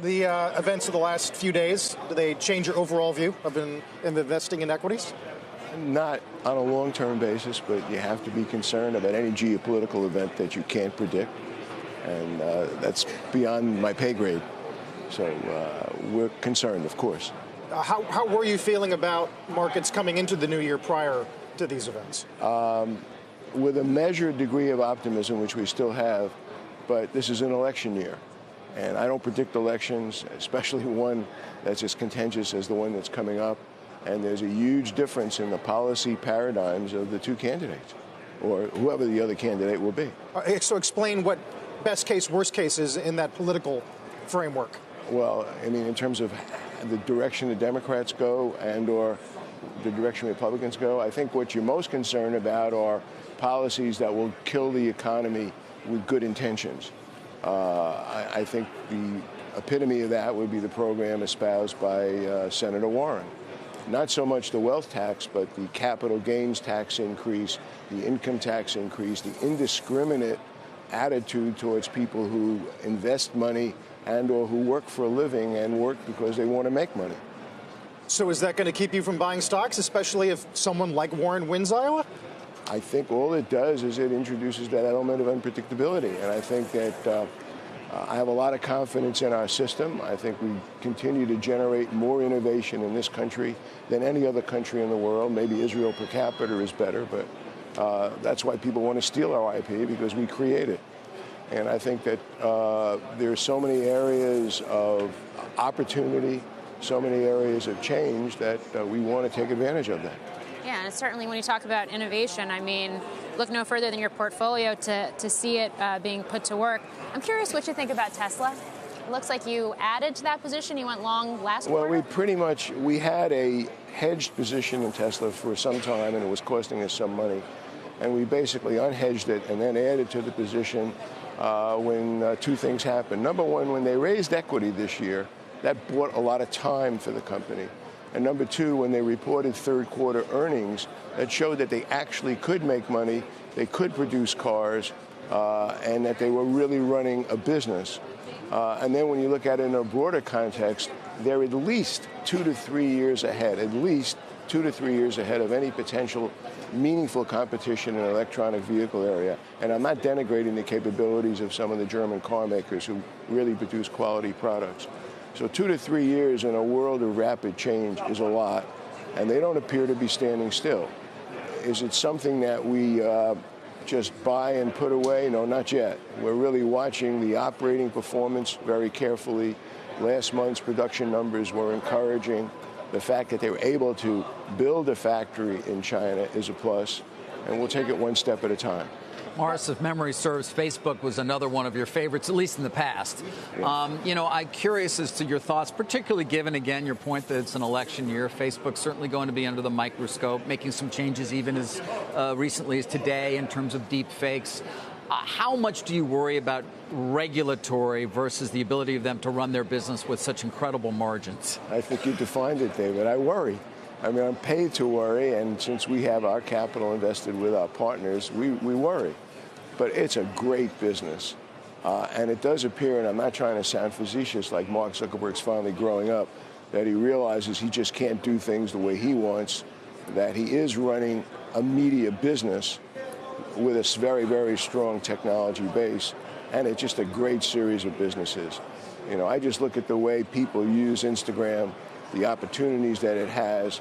the events of the last few days? Do they change your overall view of investing in equities? Not on a long-term basis, but you have to be concerned about any geopolitical event that you can't predict. And that's beyond my pay grade. So we're concerned, of course. How were you feeling about markets coming into the new year prior to these events? With a measured degree of optimism, which we still have, but this is an election year. And I don't predict elections, especially one that's as contentious as the one that's coming up. And there's a huge difference in the policy paradigms of the two candidates, or whoever the other candidate will be. So explain what best case, worst case is in that political framework. Well, I mean, in terms of the direction the Democrats go and or the direction Republicans go, I think what you're most concerned about are policies that will kill the economy with good intentions. I think the epitome of that would be the program espoused by Senator Warren. Not so much the wealth tax, but the capital gains tax increase, the income tax increase, the indiscriminate attitude towards people who invest money and or who work for a living and work because they want to make money. So is that going to keep you from buying stocks, especially if someone like Warren wins Iowa? I think all it does is it introduces that element of unpredictability. And I think that I have a lot of confidence in our system. I think we continue to generate more innovation in this country than any other country in the world. Maybe Israel per capita is better, but that's why people want to steal our IP, because we create it. And I think that there are so many areas of opportunity, so many areas of change that we want to take advantage of that. Yeah, and certainly when you talk about innovation, I mean, look no further than your portfolio to see it being put to work. I'm curious what you think about Tesla. It looks like you added to that position. You went long last quarter. Well, we had a hedged position in Tesla for some time, and it was costing us some money. And we basically unhedged it and then added to the position when two things happened. Number one, when they raised equity this year, that bought a lot of time for the company. And number two, when they reported third quarter earnings, that showed that they actually could make money, they could produce cars, and that they were really running a business. And then when you look at it in a broader context, they're at least 2 to 3 years ahead, at least 2 to 3 years ahead of any potential meaningful competition in the electronic vehicle area. And I'm not denigrating the capabilities of some of the German car makers who really produce quality products. So 2 to 3 years in a world of rapid change is a lot, and they don't appear to be standing still. Is it something that we just buy and put away? No, not yet. We're really watching the operating performance very carefully. Last month's production numbers were encouraging. The fact that they were able to build a factory in China is a plus, and we'll take it one step at a time. Morris, if memory serves, Facebook was another one of your favorites, at least in the past. Yeah. I'm curious as to your thoughts, particularly given, again, your point that it's an election year. Facebook's certainly going to be under the microscope, making some changes even as recently as today in terms of deep fakes. How much do you worry about regulatory versus the ability of them to run their business with such incredible margins? I think you defined it, David. I worry. I mean, I'm paid to worry, and since we have our capital invested with our partners, we worry. But it's a great business. And it does appear, and I'm not trying to sound facetious, like Mark Zuckerberg's finally growing up, that he realizes he just can't do things the way he wants, that he is running a media business with a very, very strong technology base, and it's just a great series of businesses. You know, I just look at the way people use Instagram, the opportunities that it has.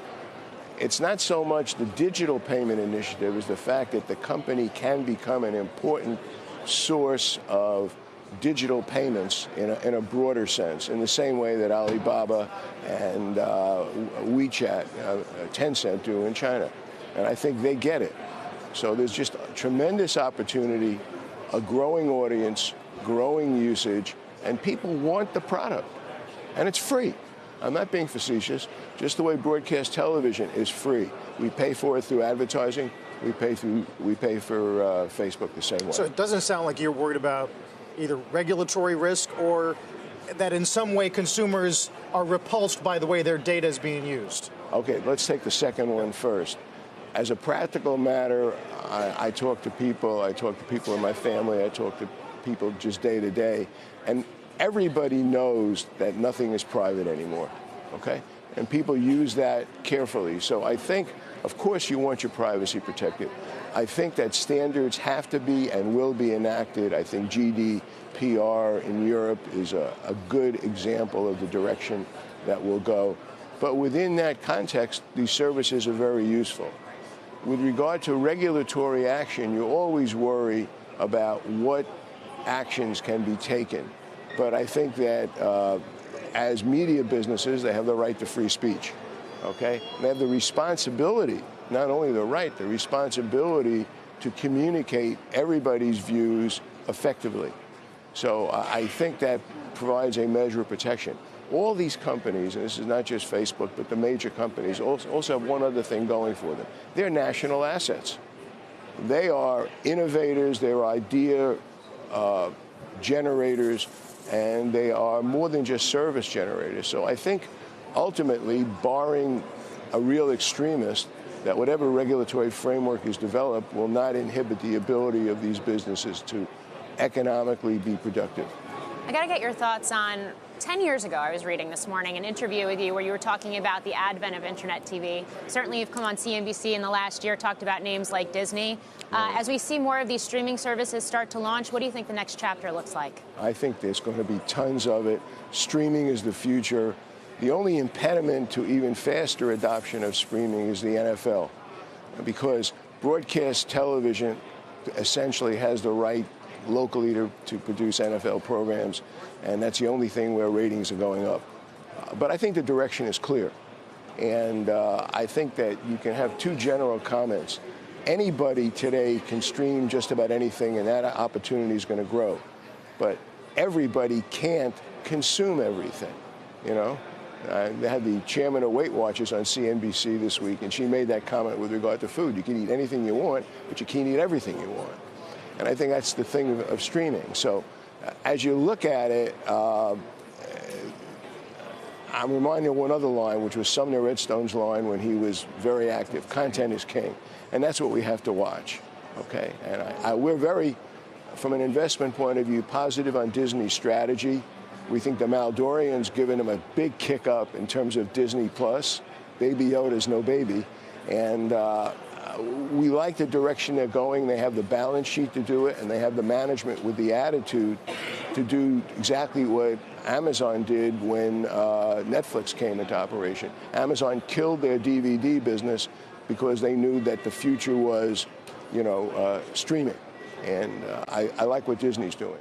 It's not so much the digital payment initiative as the fact that the company can become an important source of digital payments in a broader sense, in the same way that Alibaba and WeChat, Tencent do in China. And I think they get it. So there's just a tremendous opportunity, a growing audience, growing usage, and people want the product. And it's free. I'm not being facetious. Just the way broadcast television is free. We pay for it through advertising. We pay for Facebook the same way. So it doesn't sound like you're worried about either regulatory risk or that in some way consumers are repulsed by the way their data is being used. Okay, let's take the second one first. As a practical matter, I talk to people. I talk to people in my family. I talk to people just day to day. And everybody knows that nothing is private anymore, okay? And people use that carefully. So I think, of course, you want your privacy protected. I think that standards have to be and will be enacted. I think GDPR in Europe is a good example of the direction that will go. But within that context, these services are very useful. With regard to regulatory action, you always worry about what actions can be taken. But I think that as media businesses, they have the right to free speech, okay? They have the responsibility, not only the right, the responsibility to communicate everybody's views effectively. So I think that provides a measure of protection. All these companies, and this is not just Facebook, but the major companies, also have one other thing going for them. They're national assets. They are innovators, they're idea generators, and they are more than just service generators. So I think ultimately, barring a real extremist, that whatever regulatory framework is developed will not inhibit the ability of these businesses to economically be productive. I got to get your thoughts on 10 years ago, I was reading this morning an interview with you where you were talking about the advent of internet TV. Certainly you've come on CNBC in the last year, talked about names like Disney. As we see more of these streaming services start to launch, what do you think the next chapter looks like? I think there's going to be tons of it. Streaming is the future. The only impediment to even faster adoption of streaming is the NFL, because broadcast television essentially has the right locally to produce NFL programs, and that's the only thing where ratings are going up. But I think the direction is clear, and I think that you can have two general comments. Anybody today can stream just about anything, and that opportunity is going to grow. But everybody can't consume everything, you know? They had the chairman of Weight Watchers on CNBC this week, and she made that comment with regard to food. You can eat anything you want, but you can't eat everything you want. And I think that's the thing of streaming. So as you look at it, I'm reminded of one other line, which was Sumner Redstone's line when he was very active. Content is king. And that's what we have to watch, okay? And we're very, from an investment point of view, positive on Disney's strategy. We think the Maldorian's given them a big kick up in terms of Disney Plus. Baby Yoda's no baby. And we like the direction they're going. They have the balance sheet to do it, and they have the management with the attitude to do exactly what Amazon did when Netflix came into operation. Amazon killed their DVD business because they knew that the future was, streaming. And I like what Disney's doing.